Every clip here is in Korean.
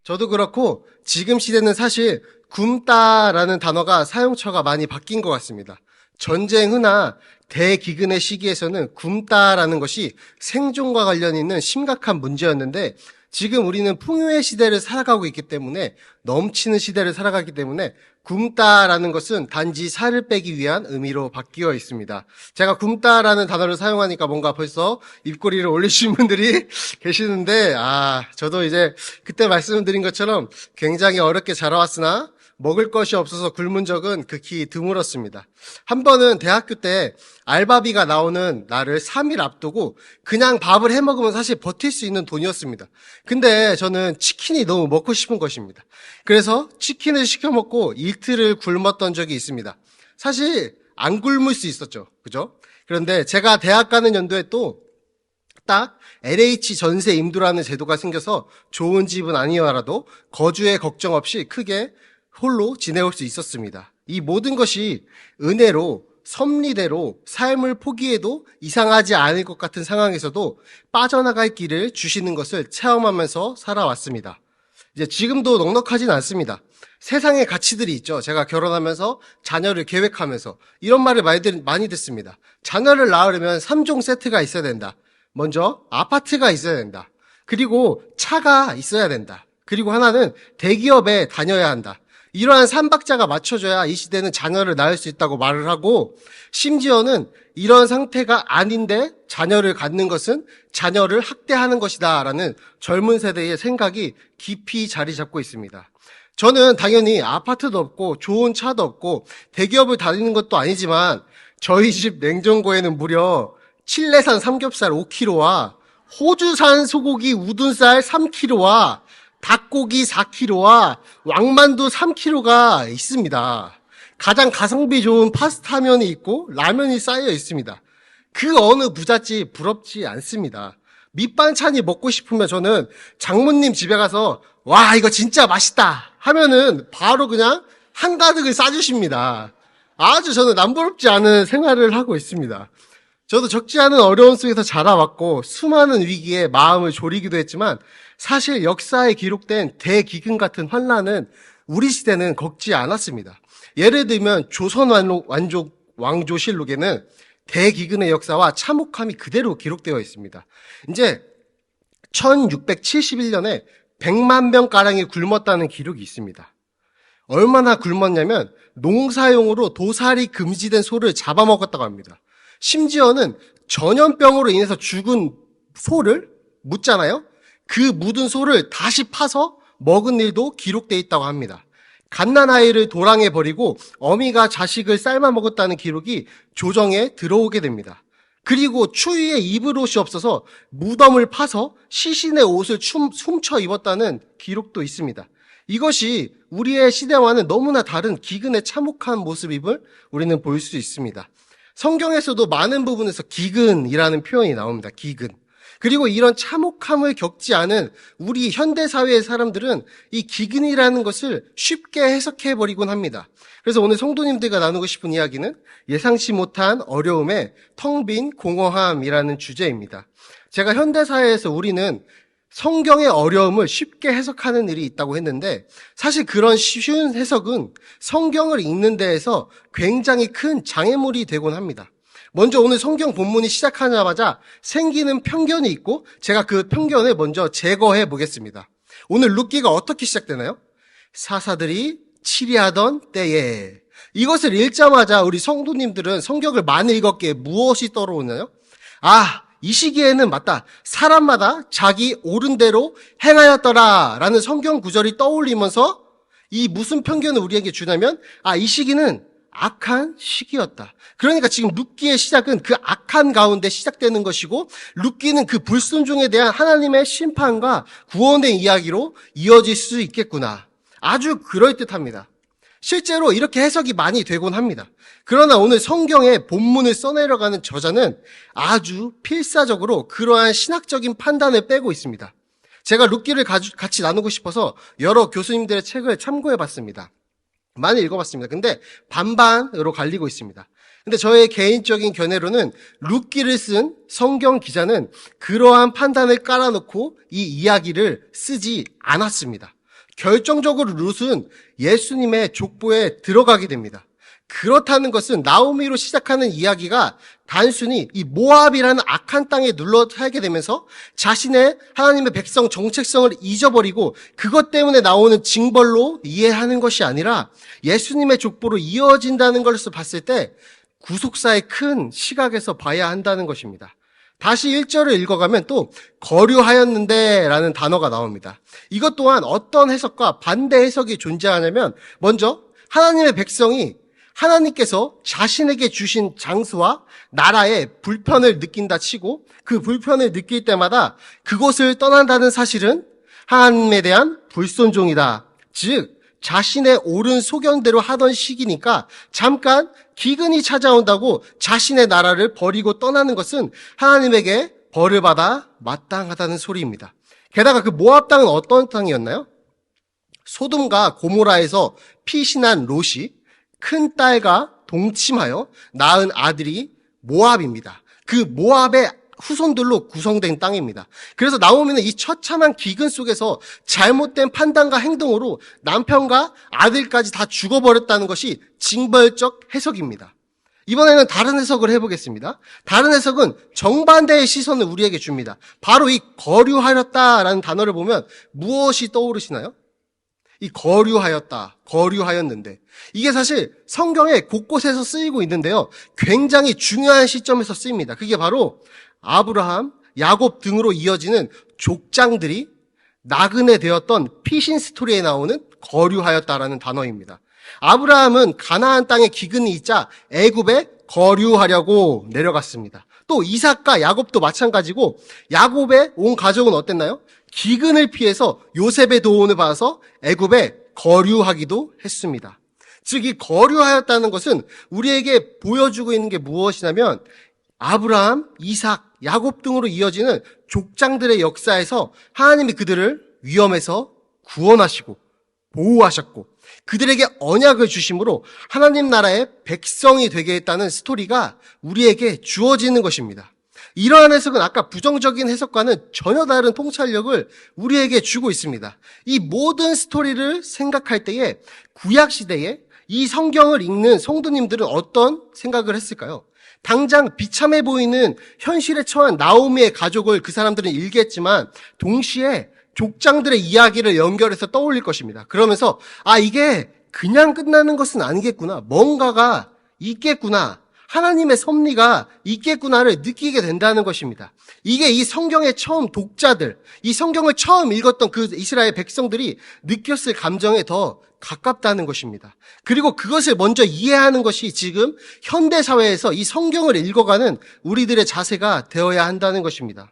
저도 그렇고 지금 시대는 사실 굶다라는 단어가 사용처가 많이 바뀐 것 같습니다. 전쟁 후나 대기근의 시기에서는 굶다라는 것이 생존과 관련 있는 심각한 문제였는데 지금 우리는 풍요의 시대를 살아가고 있기 때문에 넘치는 시대를 살아가기 때문에 굶다라는 것은 단지 살을 빼기 위한 의미로 바뀌어 있습니다. 제가 굶다라는 단어를 사용하니까 뭔가 벌써 입꼬리를 올리신 분들이 계시는데 저도 이제 그때 말씀드린 것처럼 굉장히 어렵게 자라왔으나 먹을 것이 없어서 굶은 적은 극히 드물었습니다. 한 번은 대학교 때 알바비가 나오는 날을 3일 앞두고 그냥 밥을 해 먹으면 사실 버틸 수 있는 돈이었습니다. 근데 저는 치킨이 너무 먹고 싶은 것입니다. 그래서 치킨을 시켜 먹고 이틀을 굶었던 적이 있습니다. 사실 안 굶을 수 있었죠. 그죠? 그런데 제가 대학 가는 연도에 또 딱 LH 전세 임두라는 제도가 생겨서 좋은 집은 아니어라도 거주에 걱정 없이 크게 홀로 지내올 수 있었습니다. 이 모든 것이 은혜로 섭리대로 삶을 포기해도 이상하지 않을 것 같은 상황에서도 빠져나갈 길을 주시는 것을 체험하면서 살아왔습니다. 이제 지금도 넉넉하진 않습니다. 세상의 가치들이 있죠. 제가 결혼하면서 자녀를 계획하면서 이런 말을 많이 듣습니다. 자녀를 낳으려면 3종 세트가 있어야 된다. 먼저 아파트가 있어야 된다. 그리고 차가 있어야 된다. 그리고 하나는 대기업에 다녀야 한다. 이러한 삼박자가 맞춰져야 이 시대는 자녀를 낳을 수 있다고 말을 하고 심지어는 이런 상태가 아닌데 자녀를 갖는 것은 자녀를 학대하는 것이다 라는 젊은 세대의 생각이 깊이 자리 잡고 있습니다. 저는 당연히 아파트도 없고 좋은 차도 없고 대기업을 다니는 것도 아니지만 저희 집 냉장고에는 무려 칠레산 삼겹살 5kg와 호주산 소고기 우둔살 3kg와 닭고기 4kg와 왕만두 3kg가 있습니다. 가장 가성비 좋은 파스타면이 있고 라면이 쌓여 있습니다. 그 어느 부잣집 부럽지 않습니다. 밑반찬이 먹고 싶으면 저는 장모님 집에 가서 와 이거 진짜 맛있다 하면은 바로 그냥 한가득을 싸주십니다. 아주 저는 남부럽지 않은 생활을 하고 있습니다. 저도 적지 않은 어려움 속에서 자라왔고 수많은 위기에 마음을 졸이기도 했지만 사실 역사에 기록된 대기근 같은 환란은 우리 시대는 겪지 않았습니다. 예를 들면 조선 왕조실록에는 대기근의 역사와 참혹함이 그대로 기록되어 있습니다. 이제 1671년에 100만 명가량이 굶었다는 기록이 있습니다. 얼마나 굶었냐면 농사용으로 도살이 금지된 소를 잡아먹었다고 합니다. 심지어는 전염병으로 인해서 죽은 소를 묻잖아요. 그 묻은 소를 다시 파서 먹은 일도 기록되어 있다고 합니다. 갓난아이를 도랑에 버리고 어미가 자식을 삶아 먹었다는 기록이 조정에 들어오게 됩니다. 그리고 추위에 입을 옷이 없어서 무덤을 파서 시신의 옷을 훔쳐 입었다는 기록도 있습니다. 이것이 우리의 시대와는 너무나 다른 기근의 참혹한 모습임을 우리는 볼 수 있습니다. 성경에서도 많은 부분에서 기근이라는 표현이 나옵니다. 기근. 그리고 이런 참혹함을 겪지 않은 우리 현대사회의 사람들은 이 기근이라는 것을 쉽게 해석해버리곤 합니다. 그래서 오늘 성도님들과 나누고 싶은 이야기는 예상치 못한 어려움의 텅 빈 공허함이라는 주제입니다. 제가 현대사회에서 우리는 성경의 어려움을 쉽게 해석하는 일이 있다고 했는데 사실 그런 쉬운 해석은 성경을 읽는 데에서 굉장히 큰 장애물이 되곤 합니다. 먼저 오늘 성경 본문이 시작하자마자 생기는 편견이 있고 제가 그 편견을 먼저 제거해 보겠습니다. 오늘 룻기가 어떻게 시작되나요? 사사들이 치리하던 때에. 이것을 읽자마자 우리 성도님들은 성경을 많이 읽었기에 무엇이 떠오르나요? 이 시기에는 맞다. 사람마다 자기 옳은 대로 행하였더라 라는 성경 구절이 떠올리면서 이 무슨 편견을 우리에게 주냐면 이 시기는 악한 시기였다. 그러니까 지금 룻기의 시작은 그 악한 가운데 시작되는 것이고 룻기는 그 불순종에 대한 하나님의 심판과 구원의 이야기로 이어질 수 있겠구나. 아주 그럴듯합니다. 실제로 이렇게 해석이 많이 되곤 합니다. 그러나 오늘 성경의 본문을 써내려가는 저자는 아주 필사적으로 그러한 신학적인 판단을 빼고 있습니다. 제가 룻기를 같이 나누고 싶어서 여러 교수님들의 책을 참고해봤습니다. 많이 읽어봤습니다. 근데 반반으로 갈리고 있습니다. 근데 저의 개인적인 견해로는 룻기를 쓴 성경 기자는 그러한 판단을 깔아놓고 이 이야기를 쓰지 않았습니다. 결정적으로 룻은 예수님의 족보에 들어가게 됩니다. 그렇다는 것은 나오미로 시작하는 이야기가 단순히 이 모압이라는 악한 땅에 눌러 살게 되면서 자신의 하나님의 백성 정체성을 잊어버리고 그것 때문에 나오는 징벌로 이해하는 것이 아니라 예수님의 족보로 이어진다는 것을 봤을 때 구속사의 큰 시각에서 봐야 한다는 것입니다. 다시 1절을 읽어가면 또 거류하였는데 라는 단어가 나옵니다. 이것 또한 어떤 해석과 반대 해석이 존재하냐면 먼저 하나님의 백성이 하나님께서 자신에게 주신 장수와 나라에 불편을 느낀다 치고 그 불편을 느낄 때마다 그곳을 떠난다는 사실은 하나님에 대한 불순종이다. 즉 자신의 옳은 소견대로 하던 시기니까 잠깐 기근이 찾아온다고 자신의 나라를 버리고 떠나는 것은 하나님에게 벌을 받아 마땅하다는 소리입니다. 게다가 그 모압 땅은 어떤 땅이었나요? 소돔과 고모라에서 피신한 롯이 큰 딸과 동침하여 낳은 아들이 모압입니다. 그 모압의 후손들로 구성된 땅입니다. 그래서 나오미는 이 처참한 기근 속에서 잘못된 판단과 행동으로 남편과 아들까지 다 죽어버렸다는 것이 징벌적 해석입니다. 이번에는 다른 해석을 해보겠습니다. 다른 해석은 정반대의 시선을 우리에게 줍니다. 바로 이 거류하였다라는 단어를 보면 무엇이 떠오르시나요? 이 거류하였다, 거류하였는데 이게 사실 성경에 곳곳에서 쓰이고 있는데요. 굉장히 중요한 시점에서 쓰입니다. 그게 바로 아브라함, 야곱 등으로 이어지는 족장들이 나그네 되었던 피신 스토리에 나오는 거류하였다라는 단어입니다. 아브라함은 가나안 땅에 기근이 있자 애굽에 거류하려고 내려갔습니다. 또 이삭과 야곱도 마찬가지고 야곱의 온 가족은 어땠나요? 기근을 피해서 요셉의 도움을 받아서 애굽에 거류하기도 했습니다. 즉 이 거류하였다는 것은 우리에게 보여주고 있는 게 무엇이냐면 아브라함, 이삭, 야곱 등으로 이어지는 족장들의 역사에서 하나님이 그들을 위험에서 구원하시고 보호하셨고 그들에게 언약을 주심으로 하나님 나라의 백성이 되게 했다는 스토리가 우리에게 주어지는 것입니다. 이러한 해석은 아까 부정적인 해석과는 전혀 다른 통찰력을 우리에게 주고 있습니다. 이 모든 스토리를 생각할 때에 구약시대에 이 성경을 읽는 성도님들은 어떤 생각을 했을까요? 당장 비참해 보이는 현실에 처한 나오미의 가족을 그 사람들은 읽겠지만 동시에 족장들의 이야기를 연결해서 떠올릴 것입니다. 그러면서 이게 그냥 끝나는 것은 아니겠구나. 뭔가가 있겠구나. 하나님의 섭리가 있겠구나를 느끼게 된다는 것입니다. 이게 이 성경의 처음 독자들, 이 성경을 처음 읽었던 그 이스라엘 백성들이 느꼈을 감정에 더 가깝다는 것입니다. 그리고 그것을 먼저 이해하는 것이 지금 현대사회에서 이 성경을 읽어가는 우리들의 자세가 되어야 한다는 것입니다.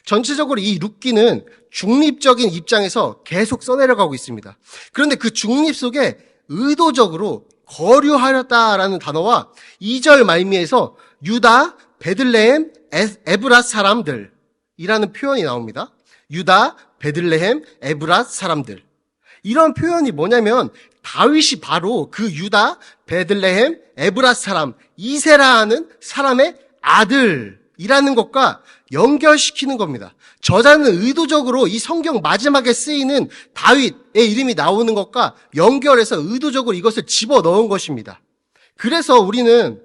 전체적으로 이 룻기는 중립적인 입장에서 계속 써내려가고 있습니다. 그런데 그 중립 속에 의도적으로 거류하였다라는 단어와 2절 말미에서 유다, 베들레헴, 에브랏 사람들이라는 표현이 나옵니다. 유다, 베들레헴, 에브랏 사람들. 이런 표현이 뭐냐면 다윗이 바로 그 유다, 베들레헴, 에브랏 사람, 이세라하는 사람의 아들이라는 것과 연결시키는 겁니다. 저자는 의도적으로 이 성경 마지막에 쓰이는 다윗의 이름이 나오는 것과 연결해서 의도적으로 이것을 집어넣은 것입니다. 그래서 우리는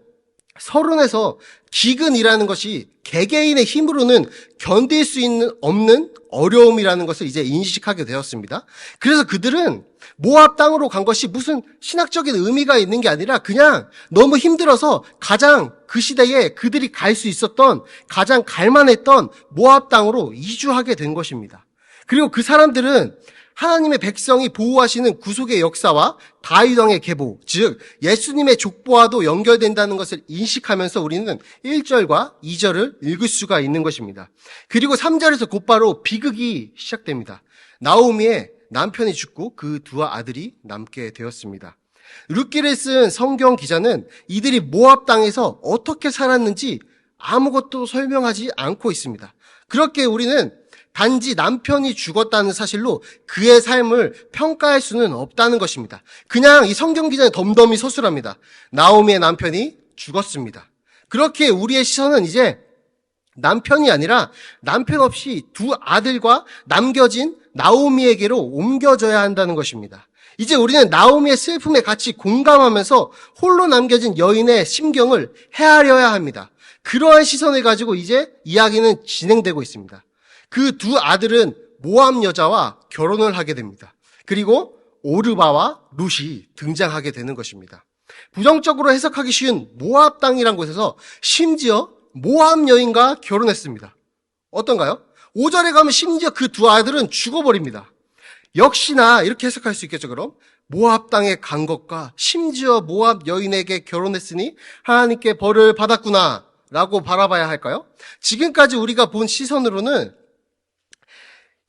서론에서 기근이라는 것이 개개인의 힘으로는 견딜 수 없는 어려움이라는 것을 이제 인식하게 되었습니다. 그래서 그들은 모압 땅으로 간 것이 무슨 신학적인 의미가 있는 게 아니라 그냥 너무 힘들어서 가장 그 시대에 그들이 갈 수 있었던 가장 갈만했던 모압 땅으로 이주하게 된 것입니다. 그리고 그 사람들은 하나님의 백성이 보호하시는 구속의 역사와 다윗 왕의 계보, 즉 예수님의 족보와도 연결된다는 것을 인식하면서 우리는 1절과 2절을 읽을 수가 있는 것입니다. 그리고 3절에서 곧바로 비극이 시작됩니다. 나오미의 남편이 죽고 그 두 아들이 남게 되었습니다. 룻기를 쓴 성경 기자는 이들이 모압 땅에서 어떻게 살았는지 아무것도 설명하지 않고 있습니다. 그렇게 우리는 단지 남편이 죽었다는 사실로 그의 삶을 평가할 수는 없다는 것입니다. 그냥 이 성경 기자는 덤덤히 서술합니다. 나오미의 남편이 죽었습니다. 그렇게 우리의 시선은 이제 남편이 아니라 남편 없이 두 아들과 남겨진 나오미에게로 옮겨져야 한다는 것입니다. 이제 우리는 나오미의 슬픔에 같이 공감하면서 홀로 남겨진 여인의 심경을 헤아려야 합니다. 그러한 시선을 가지고 이제 이야기는 진행되고 있습니다. 그 두 아들은 모압 여자와 결혼을 하게 됩니다. 그리고 오르바와 룻이 등장하게 되는 것입니다. 부정적으로 해석하기 쉬운 모압 땅이란 곳에서 심지어 모압 여인과 결혼했습니다. 어떤가요? 5절에 가면 심지어 그 두 아들은 죽어버립니다. 역시나 이렇게 해석할 수 있겠죠, 그럼? 모압 땅에 간 것과 심지어 모압 여인에게 결혼했으니 하나님께 벌을 받았구나 라고 바라봐야 할까요? 지금까지 우리가 본 시선으로는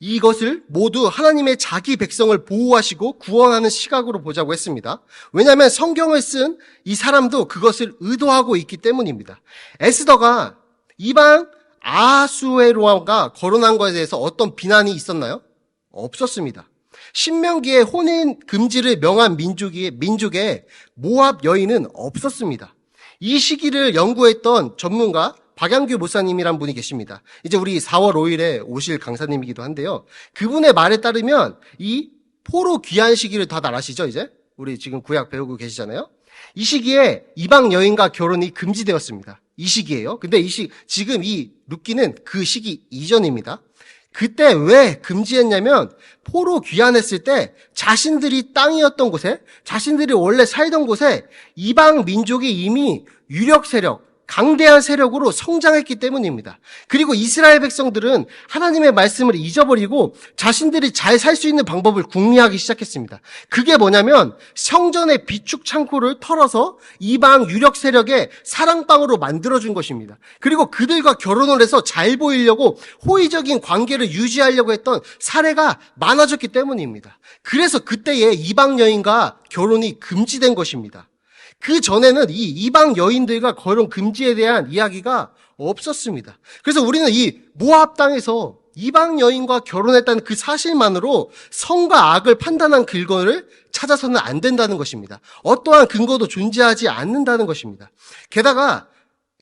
이것을 모두 하나님의 자기 백성을 보호하시고 구원하는 시각으로 보자고 했습니다. 왜냐하면 성경을 쓴 이 사람도 그것을 의도하고 있기 때문입니다. 에스더가 이방 아하수에로와 결혼한 것에 대해서 어떤 비난이 있었나요? 없었습니다. 신명기에 혼인 금지를 명한 민족의 모압 여인은 없었습니다. 이 시기를 연구했던 전문가 박양규 목사님이란 분이 계십니다. 이제 우리 4월 5일에 오실 강사님이기도 한데요. 그분의 말에 따르면 이 포로 귀환 시기를 다들 아시죠, 이제? 우리 지금 구약 배우고 계시잖아요. 이 시기에 이방 여인과 결혼이 금지되었습니다. 이 시기예요. 근데 지금 이 룻기는 그 시기 이전입니다. 그때 왜 금지했냐면 포로 귀환했을 때 자신들이 땅이었던 곳에, 자신들이 원래 살던 곳에 이방 민족이 이미 유력 세력, 강대한 세력으로 성장했기 때문입니다. 그리고 이스라엘 백성들은 하나님의 말씀을 잊어버리고 자신들이 잘 살 수 있는 방법을 궁리하기 시작했습니다. 그게 뭐냐면 성전의 비축 창고를 털어서 이방 유력 세력의 사랑방으로 만들어준 것입니다. 그리고 그들과 결혼을 해서 잘 보이려고 호의적인 관계를 유지하려고 했던 사례가 많아졌기 때문입니다. 그래서 그때의 이방 여인과 결혼이 금지된 것입니다. 그 전에는 이 이방 여인들과 결혼 금지에 대한 이야기가 없었습니다. 그래서 우리는 이 모압 땅에서 이방 여인과 결혼했다는 그 사실만으로 선과 악을 판단한 근거를 찾아서는 안 된다는 것입니다. 어떠한 근거도 존재하지 않는다는 것입니다. 게다가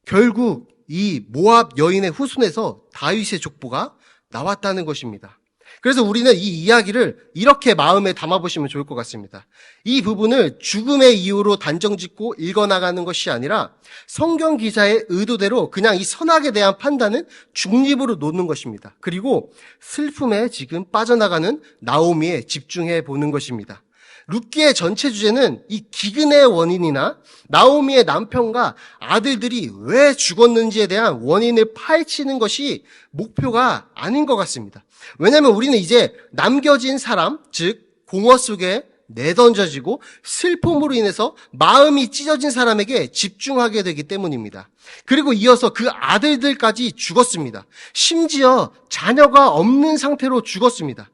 결국 이 모압 여인의 후손에서 다윗의 족보가 나왔다는 것입니다. 그래서 우리는 이 이야기를 이렇게 마음에 담아보시면 좋을 것 같습니다. 이 부분을 죽음의 이유로 단정짓고 읽어나가는 것이 아니라 성경 기사의 의도대로 그냥 이 선악에 대한 판단은 중립으로 놓는 것입니다. 그리고 슬픔에 지금 빠져나가는 나오미에 집중해 보는 것입니다. 룻기의 전체 주제는 이 기근의 원인이나 나오미의 남편과 아들들이 왜 죽었는지에 대한 원인을 파헤치는 것이 목표가 아닌 것 같습니다. 왜냐하면 우리는 이제 남겨진 사람, 즉 공허 속에 내던져지고 슬픔으로 인해서 마음이 찢어진 사람에게 집중하게 되기 때문입니다. 그리고 이어서 그 아들들까지 죽었습니다. 심지어 자녀가 없는 상태로 죽었습니다.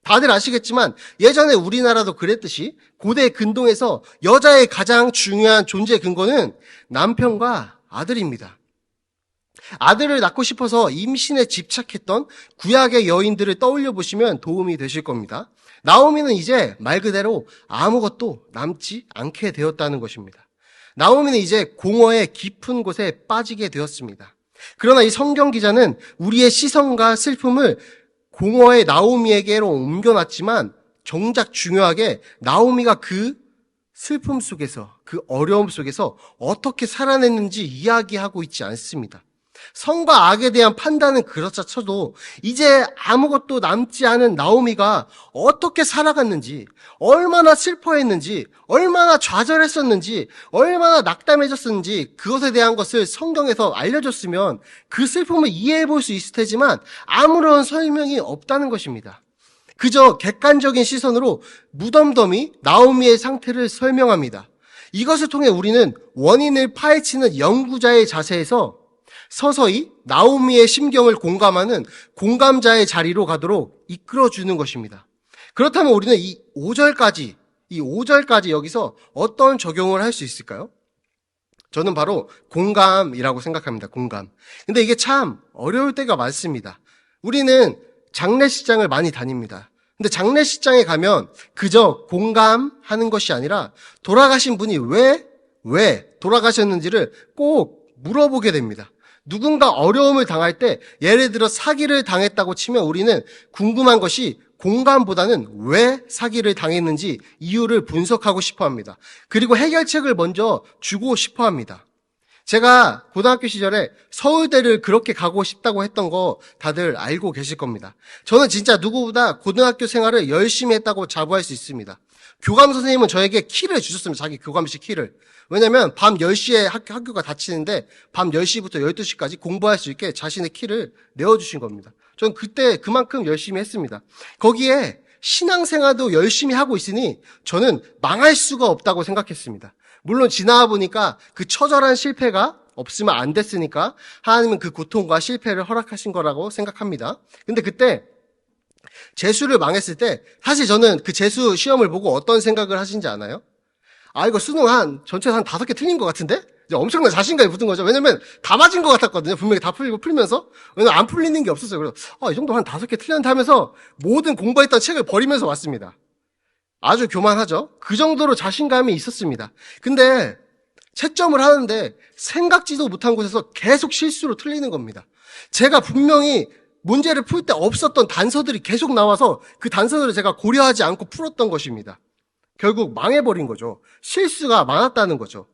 다들 아시겠지만 예전에 우리나라도 그랬듯이 고대 근동에서 여자의 가장 중요한 존재 근거는 남편과 아들입니다. 아들을 낳고 싶어서 임신에 집착했던 구약의 여인들을 떠올려 보시면 도움이 되실 겁니다. 나오미는 이제 말 그대로 아무것도 남지 않게 되었다는 것입니다. 나오미는 이제 공허의 깊은 곳에 빠지게 되었습니다. 그러나 이 성경 기자는 우리의 시선과 슬픔을 공허의 나오미에게로 옮겨놨지만 정작 중요하게 나오미가 그 슬픔 속에서, 그 어려움 속에서 어떻게 살아냈는지 이야기하고 있지 않습니다. 선과 악에 대한 판단은 그렇다 쳐도 이제 아무것도 남지 않은 나오미가 어떻게 살아갔는지, 얼마나 슬퍼했는지, 얼마나 좌절했었는지, 얼마나 낙담해졌었는지 그것에 대한 것을 성경에서 알려줬으면 그 슬픔을 이해해 볼 수 있을 테지만 아무런 설명이 없다는 것입니다. 그저 객관적인 시선으로 무덤덤이 나오미의 상태를 설명합니다. 이것을 통해 우리는 원인을 파헤치는 연구자의 자세에서 서서히 나오미의 심경을 공감하는 공감자의 자리로 가도록 이끌어주는 것입니다. 그렇다면 우리는 이 5절까지 여기서 어떤 적용을 할 수 있을까요? 저는 바로 공감이라고 생각합니다. 공감. 근데 이게 참 어려울 때가 많습니다. 우리는 장례식장을 많이 다닙니다. 근데 장례식장에 가면 그저 공감하는 것이 아니라 돌아가신 분이 왜 돌아가셨는지를 꼭 물어보게 됩니다. 누군가 어려움을 당할 때 예를 들어 사기를 당했다고 치면 우리는 궁금한 것이 공감보다는 왜 사기를 당했는지 이유를 분석하고 싶어 합니다. 그리고 해결책을 먼저 주고 싶어 합니다. 제가 고등학교 시절에 서울대를 그렇게 가고 싶다고 했던 거 다들 알고 계실 겁니다. 저는 진짜 누구보다 고등학교 생활을 열심히 했다고 자부할 수 있습니다. 교감 선생님은 저에게 키를 주셨습니다. 자기 교감실 키를. 왜냐면 밤 10시에 학교가 닫히는데 밤 10시부터 12시까지 공부할 수 있게 자신의 키를 내어주신 겁니다. 저는 그때 그만큼 열심히 했습니다. 거기에 신앙생활도 열심히 하고 있으니 저는 망할 수가 없다고 생각했습니다. 물론 지나와 보니까 그 처절한 실패가 없으면 안 됐으니까 하나님은 그 고통과 실패를 허락하신 거라고 생각합니다. 근데 그때 재수를 망했을 때 사실 저는 그 재수 시험을 보고 어떤 생각을 하신지 아나요? 이거 수능 전체에서 한 5개 틀린 것 같은데? 이제 엄청난 자신감이 붙은 거죠. 왜냐면 다 맞은 것 같았거든요. 분명히 다 풀면서. 왜냐면 안 풀리는 게 없었어요. 그래서 이 정도 한 5개 틀렸는데 하면서 모든 공부했던 책을 버리면서 왔습니다. 아주 교만하죠? 그 정도로 자신감이 있었습니다. 근데 채점을 하는데 생각지도 못한 곳에서 계속 실수로 틀리는 겁니다. 제가 분명히 문제를 풀 때 없었던 단서들이 계속 나와서 그 단서들을 제가 고려하지 않고 풀었던 것입니다. 결국 망해버린 거죠. 실수가 많았다는 거죠.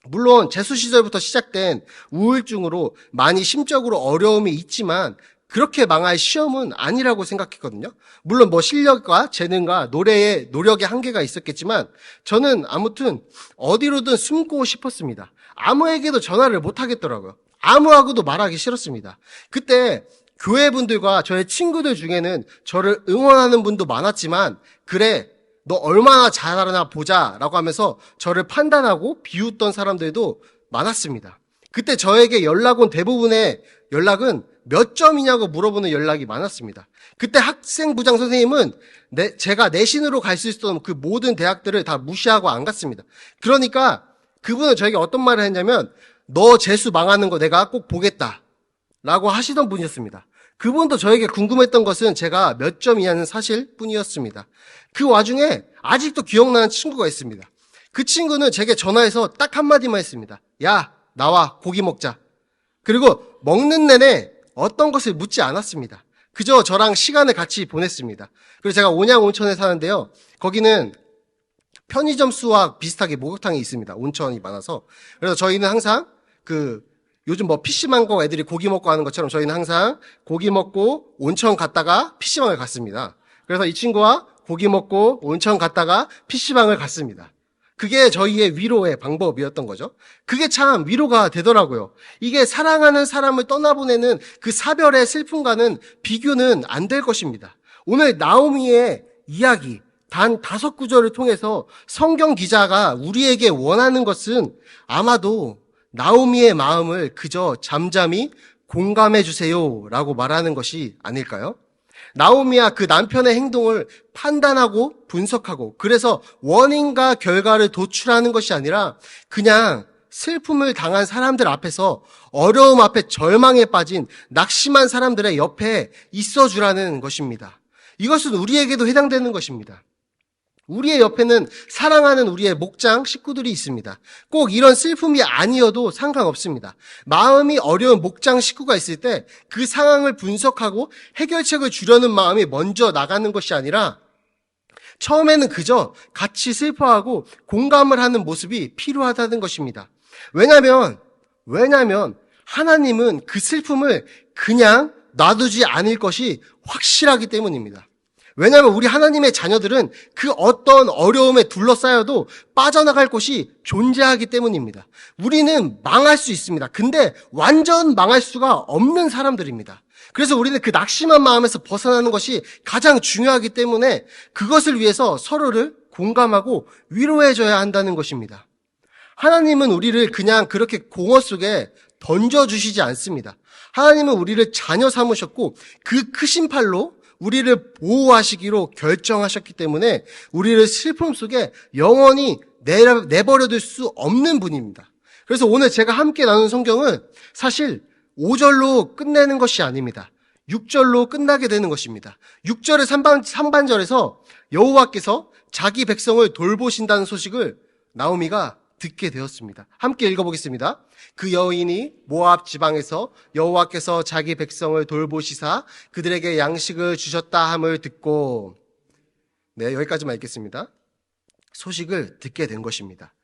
물론 재수 시절부터 시작된 우울증으로 많이 심적으로 어려움이 있지만 그렇게 망할 시험은 아니라고 생각했거든요. 물론 실력과 재능과 노래의 노력의 한계가 있었겠지만 저는 아무튼 어디로든 숨고 싶었습니다. 아무에게도 전화를 못 하겠더라고요. 아무하고도 말하기 싫었습니다. 그때 교회분들과 저의 친구들 중에는 저를 응원하는 분도 많았지만 그래 너 얼마나 잘하나 보자라고 하면서 저를 판단하고 비웃던 사람들도 많았습니다. 그때 저에게 연락 온 대부분의 연락은 몇 점이냐고 물어보는 연락이 많았습니다. 그때 학생부장 선생님은 제가 내신으로 갈 수 있었던 그 모든 대학들을 다 무시하고 안 갔습니다. 그러니까 그분은 저에게 어떤 말을 했냐면 너 재수 망하는 거 내가 꼭 보겠다 라고 하시던 분이었습니다. 그분도 저에게 궁금했던 것은 제가 몇 점이냐는 사실뿐이었습니다. 그 와중에 아직도 기억나는 친구가 있습니다. 그 친구는 제게 전화해서 딱 한마디만 했습니다. 야, 나와 고기 먹자. 그리고 먹는 내내 어떤 것을 묻지 않았습니다. 그저 저랑 시간을 같이 보냈습니다. 그리고 제가 온양 온천에 사는데요. 거기는 편의점 수와 비슷하게 목욕탕이 있습니다. 온천이 많아서. 그래서 저희는 항상 요즘 PC방고 애들이 고기 먹고 하는 것처럼 저희는 항상 고기 먹고 온천 갔다가 PC방을 갔습니다. 그래서 이 친구와 고기 먹고 온천 갔다가 PC방을 갔습니다. 그게 저희의 위로의 방법이었던 거죠. 그게 참 위로가 되더라고요. 이게 사랑하는 사람을 떠나보내는 그 사별의 슬픔과는 비교는 안 될 것입니다. 오늘 나오미의 이야기 단 5구절을 통해서 성경 기자가 우리에게 원하는 것은 아마도 나오미의 마음을 그저 잠잠히 공감해 주세요 라고 말하는 것이 아닐까요? 나오미와 그 남편의 행동을 판단하고 분석하고 그래서 원인과 결과를 도출하는 것이 아니라 그냥 슬픔을 당한 사람들 앞에서 어려움 앞에 절망에 빠진 낙심한 사람들의 옆에 있어주라는 것입니다. 이것은 우리에게도 해당되는 것입니다. 우리의 옆에는 사랑하는 우리의 목장 식구들이 있습니다. 꼭 이런 슬픔이 아니어도 상관없습니다. 마음이 어려운 목장 식구가 있을 때 그 상황을 분석하고 해결책을 주려는 마음이 먼저 나가는 것이 아니라 처음에는 그저 같이 슬퍼하고 공감을 하는 모습이 필요하다는 것입니다. 왜냐하면 하나님은 그 슬픔을 그냥 놔두지 않을 것이 확실하기 때문입니다. 왜냐하면 우리 하나님의 자녀들은 그 어떤 어려움에 둘러싸여도 빠져나갈 곳이 존재하기 때문입니다. 우리는 망할 수 있습니다. 근데 완전 망할 수가 없는 사람들입니다. 그래서 우리는 그 낙심한 마음에서 벗어나는 것이 가장 중요하기 때문에 그것을 위해서 서로를 공감하고 위로해줘야 한다는 것입니다. 하나님은 우리를 그냥 그렇게 공허 속에 던져주시지 않습니다. 하나님은 우리를 자녀 삼으셨고 그 크신 팔로 우리를 보호하시기로 결정하셨기 때문에 우리를 슬픔 속에 영원히 내버려둘 수 없는 분입니다. 그래서 오늘 제가 함께 나눈 성경은 사실 5절로 끝내는 것이 아닙니다. 6절로 끝나게 되는 것입니다. 6절의 상반절에서 여호와께서 자기 백성을 돌보신다는 소식을 나오미가 듣게 되었습니다. 함께 읽어보겠습니다. 그 여인이 모압 지방에서 여호와께서 자기 백성을 돌보시사 그들에게 양식을 주셨다 함을 듣고, 네, 여기까지만 읽겠습니다. 소식을 듣게 된 것입니다.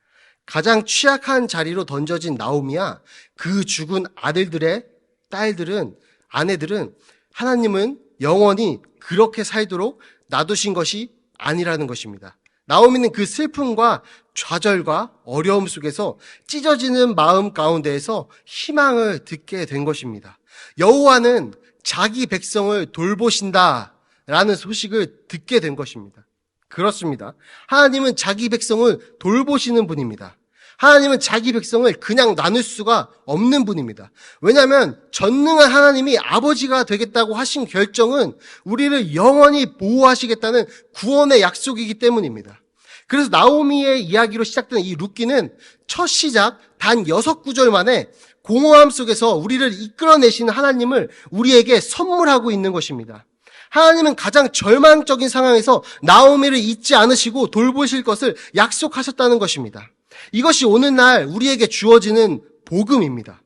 가장 취약한 자리로 던져진 나오미야 그 죽은 아들들의 딸들은, 아내들은 하나님은 영원히 그렇게 살도록 놔두신 것이 아니라는 것입니다. 나오미는 그 슬픔과 좌절과 어려움 속에서 찢어지는 마음 가운데에서 희망을 듣게 된 것입니다. 여호와는 자기 백성을 돌보신다라는 소식을 듣게 된 것입니다. 그렇습니다. 하나님은 자기 백성을 돌보시는 분입니다. 하나님은 자기 백성을 그냥 나눌 수가 없는 분입니다. 왜냐하면 전능한 하나님이 아버지가 되겠다고 하신 결정은 우리를 영원히 보호하시겠다는 구원의 약속이기 때문입니다. 그래서 나오미의 이야기로 시작되는 이 룻기는 첫 시작 단 6구절 만에 공허함 속에서 우리를 이끌어내시는 하나님을 우리에게 선물하고 있는 것입니다. 하나님은 가장 절망적인 상황에서 나오미를 잊지 않으시고 돌보실 것을 약속하셨다는 것입니다. 이것이 오늘날 우리에게 주어지는 복음입니다.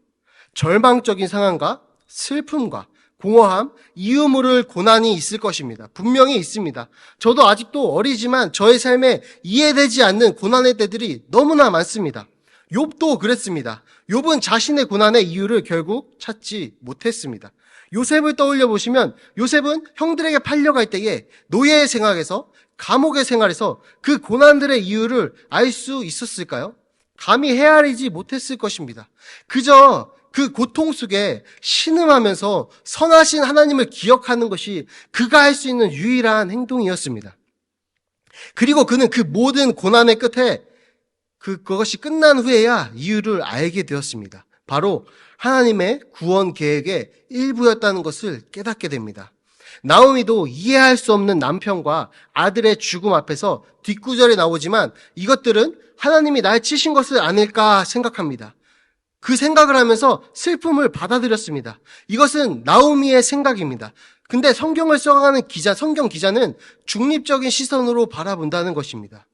절망적인 상황과 슬픔과 공허함, 이유 모를 고난이 있을 것입니다. 분명히 있습니다. 저도 아직도 어리지만 저의 삶에 이해되지 않는 고난의 때들이 너무나 많습니다. 욥도 그랬습니다. 욥은 자신의 고난의 이유를 결국 찾지 못했습니다. 요셉을 떠올려 보시면 요셉은 형들에게 팔려갈 때에 노예 생활에서, 감옥의 생활에서 그 고난들의 이유를 알 수 있었을까요? 감히 헤아리지 못했을 것입니다. 그저 그 고통 속에 신음하면서 선하신 하나님을 기억하는 것이 그가 할 수 있는 유일한 행동이었습니다. 그리고 그는 그 모든 고난의 끝에 그것이 끝난 후에야 이유를 알게 되었습니다. 바로 하나님의 구원 계획의 일부였다는 것을 깨닫게 됩니다. 나오미도 이해할 수 없는 남편과 아들의 죽음 앞에서 뒷구절에 나오지만 이것들은 하나님이 날 치신 것을 아닐까 생각합니다. 그 생각을 하면서 슬픔을 받아들였습니다. 이것은 나오미의 생각입니다. 근데 성경을 써가는 성경 기자는 중립적인 시선으로 바라본다는 것입니다.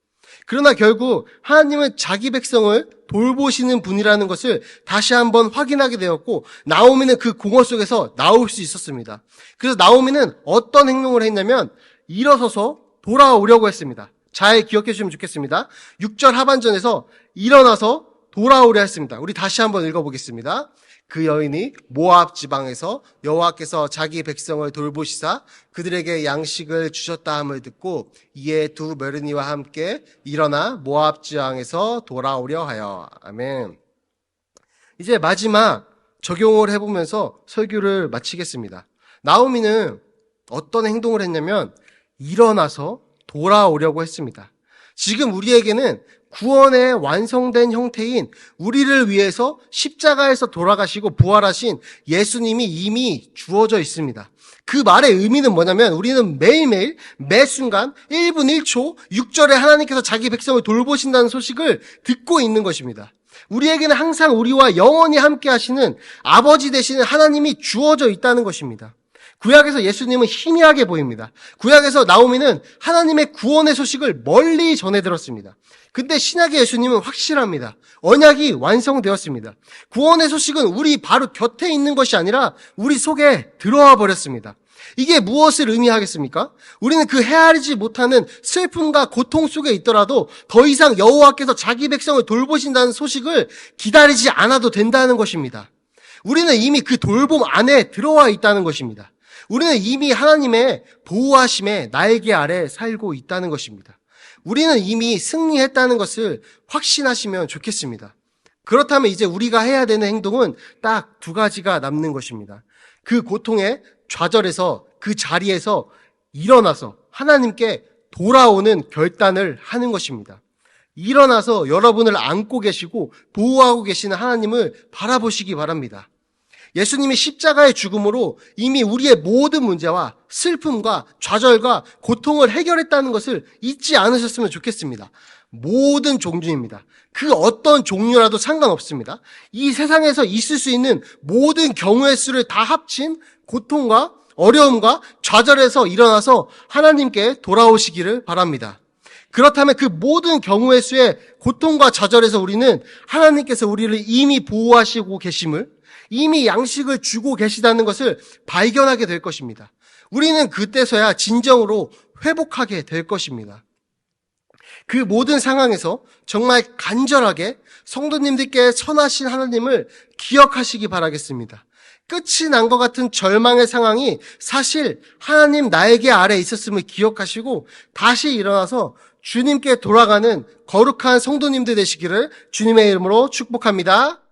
그러나 결국 하나님은 자기 백성을 돌보시는 분이라는 것을 다시 한번 확인하게 되었고, 나오미는 그 공허 속에서 나올 수 있었습니다. 그래서 나오미는 어떤 행동을 했냐면 일어서서 돌아오려고 했습니다. 잘 기억해 주시면 좋겠습니다. 6절 하반전에서 일어나서 돌아오려 했습니다. 우리 다시 한번 읽어보겠습니다. 그 여인이 모압 지방에서 여호와께서 자기 백성을 돌보시사 그들에게 양식을 주셨다 함을 듣고 이에 두 며느리와 함께 일어나 모압 지방에서 돌아오려 하여. 아멘. 이제 마지막 적용을 해보면서 설교를 마치겠습니다. 나오미는 어떤 행동을 했냐면 일어나서 돌아오려고 했습니다. 지금 우리에게는 구원의 완성된 형태인 우리를 위해서 십자가에서 돌아가시고 부활하신 예수님이 이미 주어져 있습니다. 그 말의 의미는 뭐냐면 우리는 매일매일 매 순간 1분 1초 6절에 하나님께서 자기 백성을 돌보신다는 소식을 듣고 있는 것입니다. 우리에게는 항상 우리와 영원히 함께 하시는 아버지 되시는 하나님이 주어져 있다는 것입니다. 구약에서 예수님은 희미하게 보입니다. 구약에서 나오미는 하나님의 구원의 소식을 멀리 전해 들었습니다. 근데 신약의 예수님은 확실합니다. 언약이 완성되었습니다. 구원의 소식은 우리 바로 곁에 있는 것이 아니라 우리 속에 들어와 버렸습니다. 이게 무엇을 의미하겠습니까? 우리는 그 헤아리지 못하는 슬픔과 고통 속에 있더라도 더 이상 여호와께서 자기 백성을 돌보신다는 소식을 기다리지 않아도 된다는 것입니다. 우리는 이미 그 돌봄 안에 들어와 있다는 것입니다. 우리는 이미 하나님의 보호하심의 날개 아래 살고 있다는 것입니다. 우리는 이미 승리했다는 것을 확신하시면 좋겠습니다. 그렇다면 이제 우리가 해야 되는 행동은 딱 2가지가 남는 것입니다. 그 고통의 좌절에서 그 자리에서 일어나서 하나님께 돌아오는 결단을 하는 것입니다. 일어나서 여러분을 안고 계시고 보호하고 계시는 하나님을 바라보시기 바랍니다. 예수님이 십자가의 죽음으로 이미 우리의 모든 문제와 슬픔과 좌절과 고통을 해결했다는 것을 잊지 않으셨으면 좋겠습니다. 모든 종류입니다. 그 어떤 종류라도 상관없습니다. 이 세상에서 있을 수 있는 모든 경우의 수를 다 합친 고통과 어려움과 좌절에서 일어나서 하나님께 돌아오시기를 바랍니다. 그렇다면 그 모든 경우의 수의 고통과 좌절에서 우리는 하나님께서 우리를 이미 보호하시고 계심을, 이미 양식을 주고 계시다는 것을 발견하게 될 것입니다. 우리는 그때서야 진정으로 회복하게 될 것입니다. 그 모든 상황에서 정말 간절하게 성도님들께 선하신 하나님을 기억하시기 바라겠습니다. 끝이 난 것 같은 절망의 상황이 사실 하나님 나에게 아래 있었음을 기억하시고 다시 일어나서 주님께 돌아가는 거룩한 성도님들 되시기를 주님의 이름으로 축복합니다.